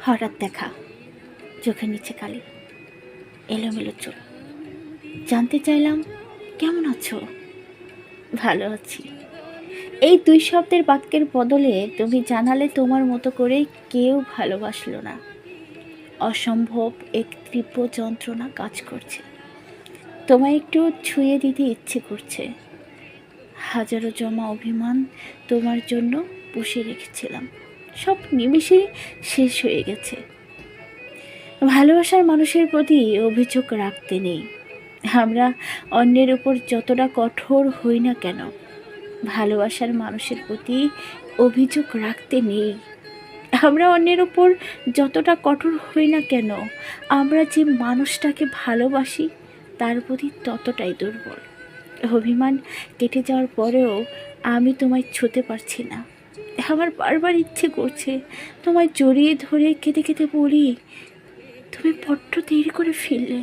হঠাৎ দেখা, চোখের নিচে কালি, এলোমেলো চুল। জানতে চাইলাম কেমন আছো? ভালো আছি। এই 2 শব্দের বাক্যের বদলে তুমি জানালে তোমার মতো করে কেউ ভালোবাসলো না। অসম্ভব এক তীব্র যন্ত্রণা কাজ করছে। তোমায় একটু ছুঁয়ে দিতে ইচ্ছে করছে। হাজারো জমা অভিমান তোমার জন্য পুষে রেখেছিলাম, সব নিমেষেই শেষ হয়ে গেছে। ভালোবাসার মানুষের প্রতি অভিযোগ রাখতে নেই। আমরা অন্যের উপর যতটা কঠোর হই না কেন, ভালোবাসার মানুষের প্রতি অভিযোগ রাখতে নেই। আমরা অন্যের উপর যতটা কঠোর হই না কেন, আমরা যে মানুষটাকে ভালোবাসি তার প্রতি ততটাই দুর্বল। অভিমান কেটে যাওয়ার পরেও আমি তোমায় ছুঁতে পারছি না। আমার বারবার ইচ্ছে করছে তোমায় জড়িয়ে ধরে কেঁদে কেঁদে বলি, তুমি বড্ড দেরি করে ফিরলে।